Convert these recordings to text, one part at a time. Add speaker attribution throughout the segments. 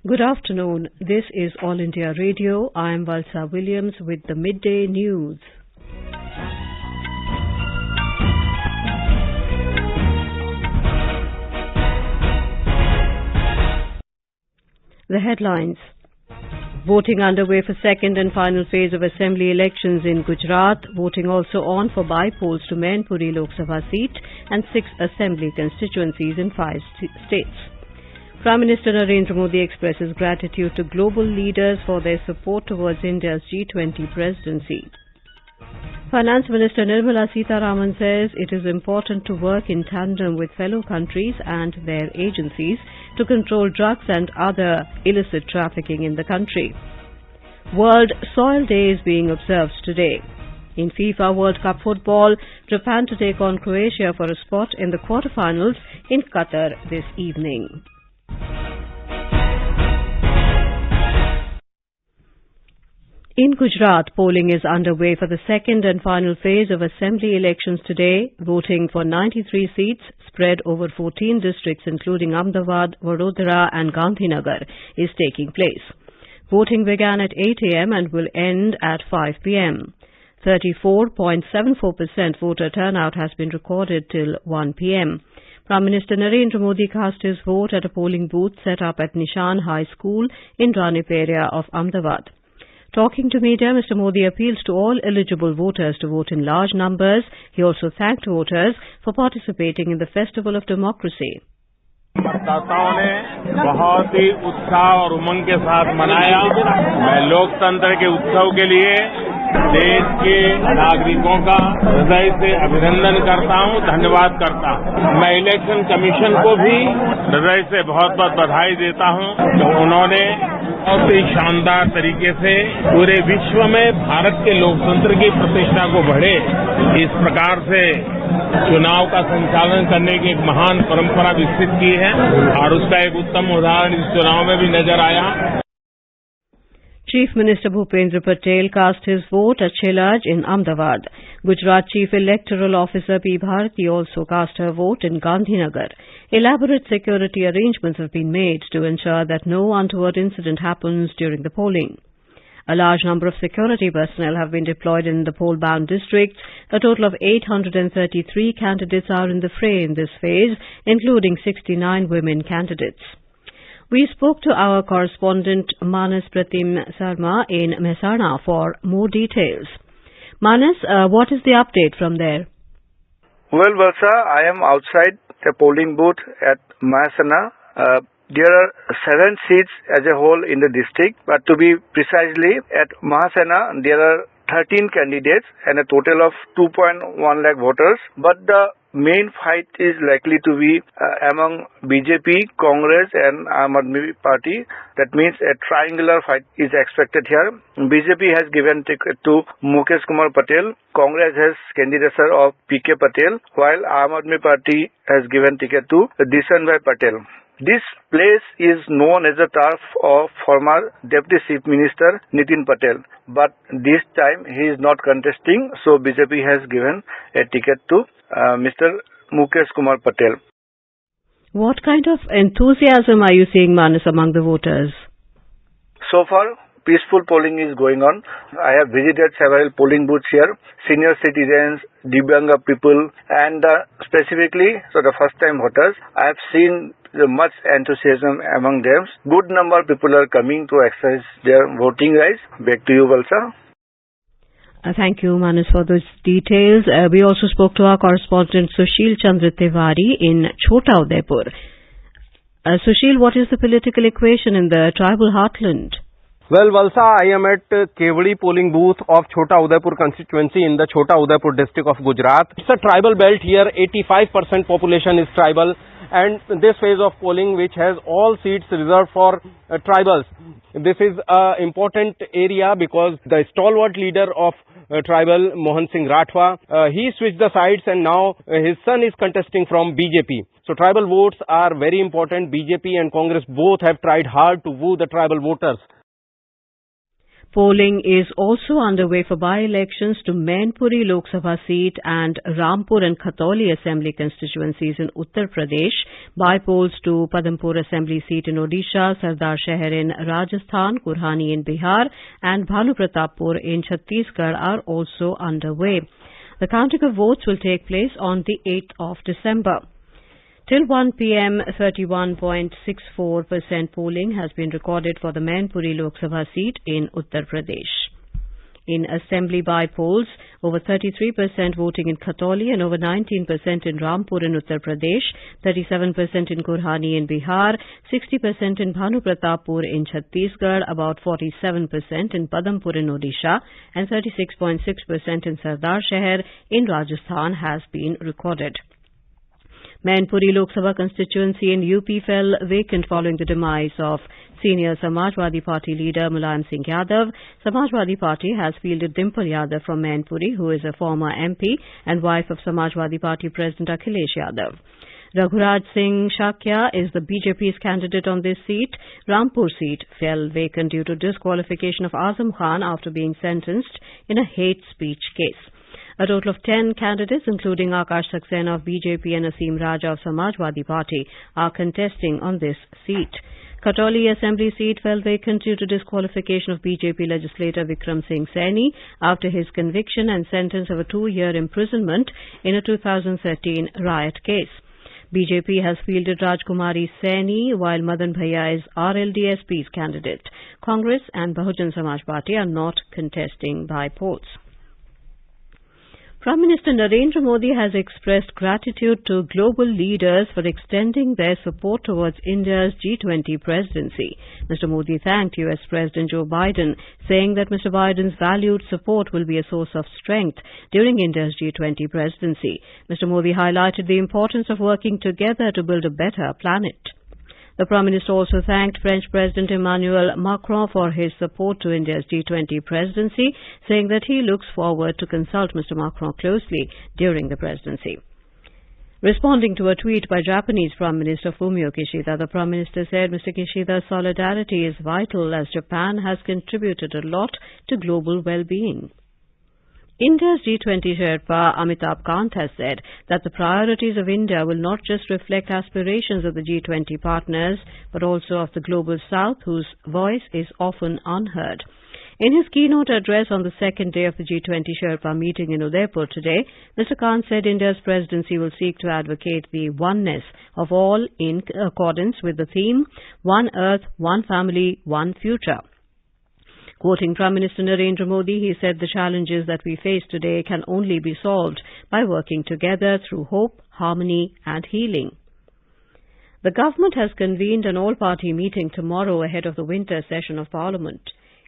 Speaker 1: Good afternoon. This is All India Radio. I am Valsa Williams with the Midday News. The headlines. Voting underway for second and final phase of assembly elections in Gujarat. Voting also on for by-polls to Mainpuri Lok Sabha seat and 6 assembly constituencies in 5 states. Prime Minister Narendra Modi expresses gratitude to global leaders for their support towards India's G20 presidency. Finance Minister Nirmala Sitharaman says it is important to work in tandem with fellow countries and their agencies to control drugs and other illicit trafficking in the country. World Soil Day is being observed today. In FIFA World Cup football, Japan to take on Croatia for a spot in the quarterfinals in Qatar this evening. In Gujarat, polling is underway for the second and final phase of assembly elections today. Voting for 93 seats spread over 14 districts including Ahmedabad, Vadodara and Gandhinagar is taking place. Voting began at 8 a.m. and will end at 5 p.m. 34.74% voter turnout has been recorded till 1 p.m. Prime Minister Narendra Modi cast his vote at a polling booth set up at Nishan High School in Ranip area of Ahmedabad. Talking to media, Mr. Modi appeals to all eligible voters to vote in large numbers. He also thanked voters for participating in the Festival of Democracy.
Speaker 2: मतदाताओं ने बहुत ही उत्साह और उमंग के साथ मनाया। मैं लोकतंत्र के उत्सव के लिए देश के नागरिकों का हृदय से अभिनंदन करता हूं, धन्यवाद करता हूं। मैं इलेक्शन कमीशन को भी हृदय से बहुत बहुत बधाई देता हूं कि उन्होंने बहुत ही शानदार तरीके से पूरे विश्व में भारत के लोकतंत्र की प्रतिष्ठा को बढ़े, इस प्रकार से चुनाव का संचालन करने की एक महान परंपरा विकसित की है और उसका एक उत्तम उदाहरण इस चुनाव में भी नजर आया।
Speaker 1: Chief Minister Bhupendra Patel cast his vote at Chelaj in Ahmedabad. Gujarat Chief Electoral Officer P. Bharati also cast her vote in Gandhinagar. Elaborate security arrangements have been made to ensure that no untoward incident happens during the polling. A large number of security personnel have been deployed in the poll-bound districts. A total of 833 candidates are in the fray in this phase, including 69 women candidates. We spoke to our correspondent Manas Pratim Sarma in Mehsana for more details. Manas, what is the update from there?
Speaker 3: Well, Valsa, I am outside the polling booth at Mehsana. There are 7 seats as a whole in the district, but to be precisely at Mehsana there are 13 candidates and a total of 2.1 lakh voters. But the main fight is likely to be among BJP, Congress and Aam Aadmi Party. That means a triangular fight is expected here. BJP has given ticket to Mukesh Kumar Patel. Congress has candidature of PK Patel, while Aam Aadmi Party has given ticket to Dishan Bhai Patel. This place is known as the turf of former Deputy Chief Minister Nitin Patel, but this time he is not contesting, so BJP has given a ticket to Mr. Mukesh Kumar Patel.
Speaker 1: What kind of enthusiasm are you seeing, Manas, among the voters?
Speaker 3: So far, peaceful polling is going on. I have visited several polling booths here. Senior citizens, Divyanga people, and specifically, so the first-time voters, I have seen much enthusiasm among them. Good number of people are coming to exercise their voting rights. Back to you, Valsa.
Speaker 1: Thank you, Manas, for those details. We also spoke to our correspondent Sushil Chandra Tiwari in Chota Udaipur. Sushil, what is the political equation in the tribal heartland?
Speaker 4: Well, Valsa, I am at Kevadi polling booth of Chota Udaipur constituency in the Chota Udaipur district of Gujarat. It's a tribal belt here. 85% population is tribal, and this phase of polling, which has all seats reserved for tribals. This is an important area because the stalwart leader of tribal, Mohan Singh Rathwa, he switched the sides and now his son is contesting from BJP. So tribal votes are very important. BJP and Congress both have tried hard to woo the tribal voters.
Speaker 1: Polling is also underway for by-elections to Mainpuri Lok Sabha seat and Rampur and Khatoli Assembly constituencies in Uttar Pradesh, by-polls to Padampur Assembly seat in Odisha, Sardar Shahar in Rajasthan, Kurhani in Bihar and Bhanu Pratappur in Chhattisgarh are also underway. The counting of votes will take place on the 8th of December. Till 1 p.m., 31.64% polling has been recorded for the Mainpuri Lok Sabha seat in Uttar Pradesh. In assembly by-polls, over 33% voting in Khatoli and over 19% in Rampur in Uttar Pradesh, 37% in Kurhani in Bihar, 60% in Bhanu Pratappur in Chhattisgarh, about 47% in Padampur in Odisha, and 36.6% in Sardar Shahar in Rajasthan has been recorded. Mainpuri Lok Sabha constituency in UP fell vacant following the demise of senior Samajwadi Party leader Mulayam Singh Yadav. Samajwadi Party has fielded Dimple Yadav from Mainpuri, who is a former MP and wife of Samajwadi Party President Akhilesh Yadav. Raghuraj Singh Shakya is the BJP's candidate on this seat. Rampur seat fell vacant due to disqualification of Azam Khan after being sentenced in a hate speech case. A total of 10 candidates, including Akash Saxena of BJP and Asim Raja of Samajwadi Party, are contesting on this seat. Khatoli Assembly seat fell vacant due to disqualification of BJP legislator Vikram Singh Saini after his conviction and sentence of a 2-year imprisonment in a 2013 riot case. BJP has fielded Rajkumari Saini, while Madan Bhaiya is RLDSP's candidate. Congress and Bahujan Samaj Party are not contesting by polls. Prime Minister Narendra Modi has expressed gratitude to global leaders for extending their support towards India's G20 presidency. Mr. Modi thanked US President Joe Biden, saying that Mr. Biden's valued support will be a source of strength during India's G20 presidency. Mr. Modi highlighted the importance of working together to build a better planet. The Prime Minister also thanked French President Emmanuel Macron for his support to India's G20 presidency, saying that he looks forward to consult Mr. Macron closely during the presidency. Responding to a tweet by Japanese Prime Minister Fumio Kishida, the Prime Minister said Mr. Kishida's solidarity is vital as Japan has contributed a lot to global well-being. India's G20 Sherpa Amitabh Kant has said that the priorities of India will not just reflect aspirations of the G20 partners, but also of the Global South, whose voice is often unheard. In his keynote address on the second day of the G20 Sherpa meeting in Udaipur today, Mr. Kant said India's presidency will seek to advocate the oneness of all in accordance with the theme, One Earth, One Family, One Future. Quoting Prime Minister Narendra Modi, he said the challenges that we face today can only be solved by working together through hope, harmony and healing. The government has convened an all-party meeting tomorrow ahead of the winter session of Parliament.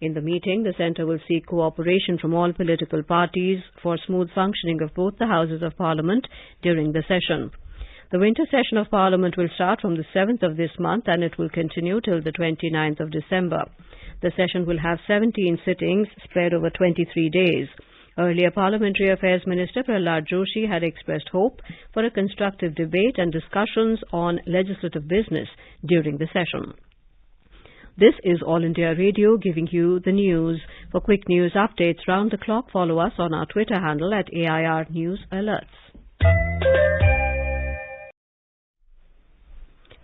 Speaker 1: In the meeting, the centre will seek cooperation from all political parties for smooth functioning of both the Houses of Parliament during the session. The winter session of Parliament will start from the 7th of this month and it will continue till the 29th of December. The session will have 17 sittings spread over 23 days. Earlier, Parliamentary Affairs Minister Prahlad Joshi had expressed hope for a constructive debate and discussions on legislative business during the session. This is All India Radio giving you the news. For quick news updates round the clock, follow us on our Twitter handle at AIR News Alerts.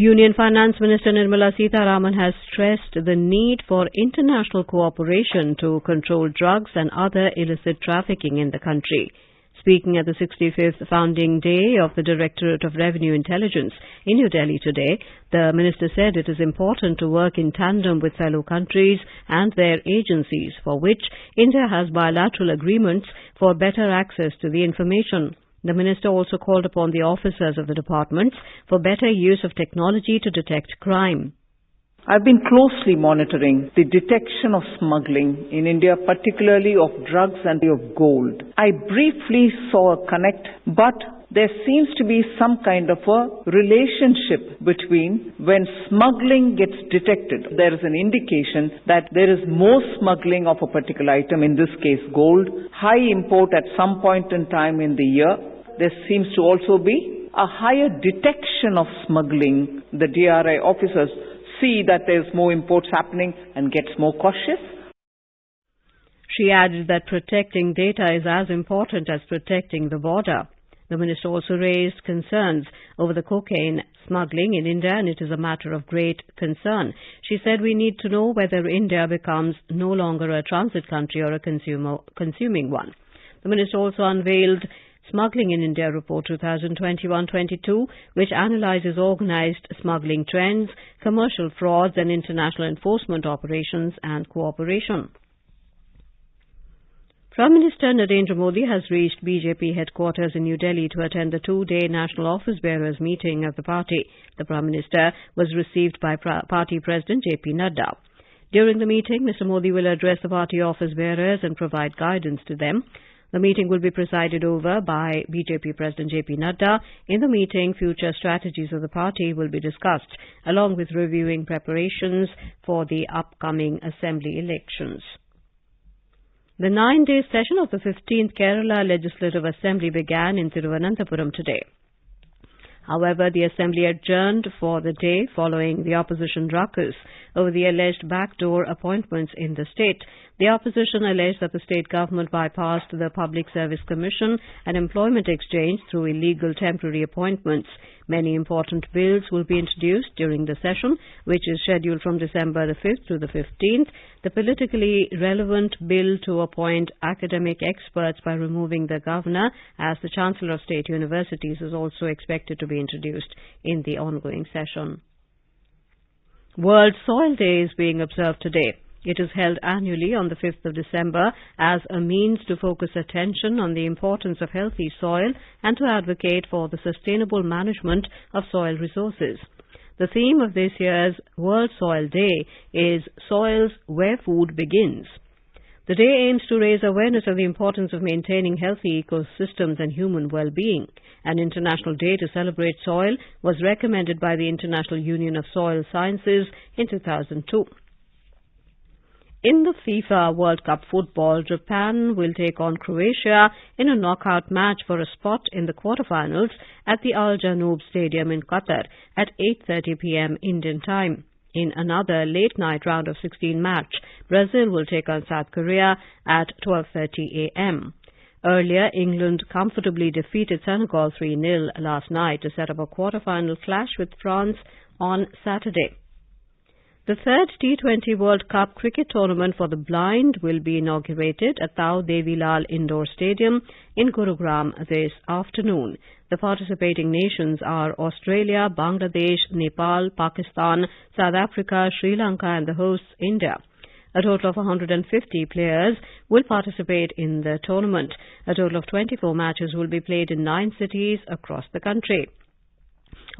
Speaker 1: Union Finance Minister Nirmala Sitharaman has stressed the need for international cooperation to control drugs and other illicit trafficking in the country. Speaking at the 65th founding day of the Directorate of Revenue Intelligence in New Delhi today, the minister said it is important to work in tandem with fellow countries and their agencies, for which India has bilateral agreements for better access to the information. The minister also called upon the officers of the departments for better use of technology to detect crime.
Speaker 5: I've been closely monitoring the detection of smuggling in India, particularly of drugs and of gold. I briefly saw a connect, but there seems to be some kind of a relationship between when smuggling gets detected. There is an indication that there is more smuggling of a particular item, in this case gold, high import at some point in time in the year. There seems to also be a higher detection of smuggling. The DRI officers see that there's more imports happening and gets more cautious.
Speaker 1: She added that protecting data is as important as protecting the border. The minister also raised concerns over the cocaine smuggling in India, and it is a matter of great concern. She said we need to know whether India becomes no longer a transit country or a consuming one. The minister also unveiled Smuggling in India Report 2021-22, which analyzes organized smuggling trends, commercial frauds and international enforcement operations and cooperation. Prime Minister Narendra Modi has reached BJP headquarters in New Delhi to attend the two-day National Office Bearers meeting of the party. The Prime Minister was received by Party President J.P. Nadda. During the meeting, Mr. Modi will address the party office bearers and provide guidance to them. The meeting will be presided over by BJP President J.P. Nadda. In the meeting, future strategies of the party will be discussed, along with reviewing preparations for the upcoming assembly elections. The 9-day session of the 15th Kerala Legislative Assembly began in Thiruvananthapuram today. However, the Assembly adjourned for the day following the opposition ruckus over the alleged backdoor appointments in the state. The opposition alleged that the state government bypassed the Public Service Commission and Employment Exchange through illegal temporary appointments. Many important bills will be introduced during the session, which is scheduled from December the 5th to the 15th. The politically relevant bill to appoint academic experts by removing the governor as the Chancellor of State Universities is also expected to be introduced in the ongoing session. World Soil Day is being observed today. It is held annually on the 5th of December as a means to focus attention on the importance of healthy soil and to advocate for the sustainable management of soil resources. The theme of this year's World Soil Day is Soils Where Food Begins. The day aims to raise awareness of the importance of maintaining healthy ecosystems and human well-being. An international day to celebrate soil was recommended by the International Union of Soil Sciences in 2002. In the FIFA World Cup football, Japan will take on Croatia in a knockout match for a spot in the quarterfinals at the Al Janoub Stadium in Qatar at 8:30 p.m. Indian time. In another late-night round of 16 match, Brazil will take on South Korea at 12:30 a.m. Earlier, England comfortably defeated Senegal 3-0 last night to set up a quarter-final clash with France on Saturday. The third T20 World Cup cricket tournament for the blind will be inaugurated at Tao Devi Lal Indoor Stadium in Gurugram this afternoon. The participating nations are Australia, Bangladesh, Nepal, Pakistan, South Africa, Sri Lanka and the hosts India. A total of 150 players will participate in the tournament. A total of 24 matches will be played in 9 cities across the country.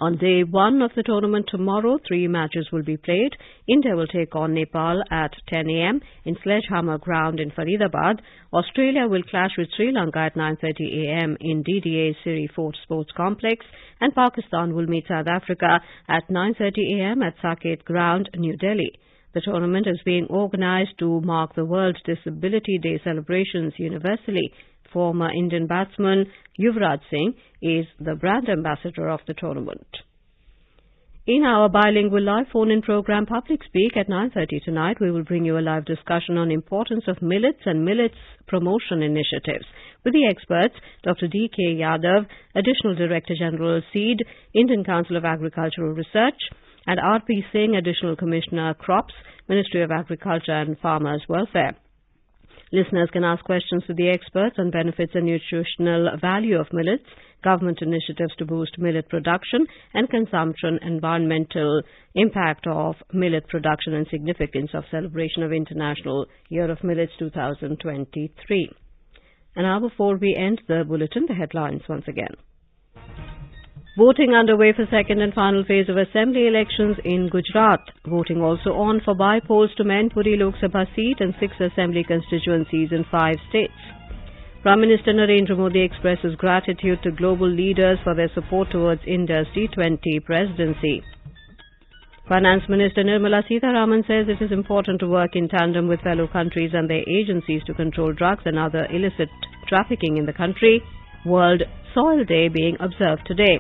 Speaker 1: On day 1 of the tournament tomorrow, 3 matches will be played. India will take on Nepal at 10 a.m. in Sledgehammer Ground in Faridabad. Australia will clash with Sri Lanka at 9:30 a.m. in DDA Siri Fort Sports Complex. And Pakistan will meet South Africa at 9:30 a.m. at Saket Ground, New Delhi. The tournament is being organized to mark the World Disability Day celebrations universally. Former Indian batsman Yuvraj Singh is the brand ambassador of the tournament. In our bilingual live phone-in program Public Speak at 9:30 tonight, we will bring you a live discussion on importance of millets and millets promotion initiatives with the experts Dr. D.K. Yadav, Additional Director General Seed, Indian Council of Agricultural Research, and R.P. Singh, Additional Commissioner Crops, Ministry of Agriculture and Farmers Welfare. Listeners can ask questions to the experts on benefits and nutritional value of millets, government initiatives to boost millet production and consumption, environmental impact of millet production and significance of celebration of International Year of Millets 2023. And now before we end the bulletin, the headlines once again. Voting underway for second and final phase of assembly elections in Gujarat. Voting also on for by-polls to Mainpuri Lok Sabha seat and 6 assembly constituencies in 5 states. Prime Minister Narendra Modi expresses gratitude to global leaders for their support towards India's G20 presidency. Finance Minister Nirmala Sitharaman says it is important to work in tandem with fellow countries and their agencies to control drugs and other illicit trafficking in the country. World Soil Day being observed today.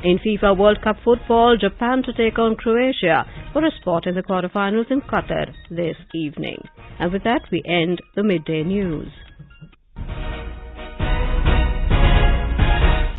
Speaker 1: In FIFA World Cup football, Japan to take on Croatia for a spot in the quarterfinals in Qatar this evening. And with that, we end the Midday News.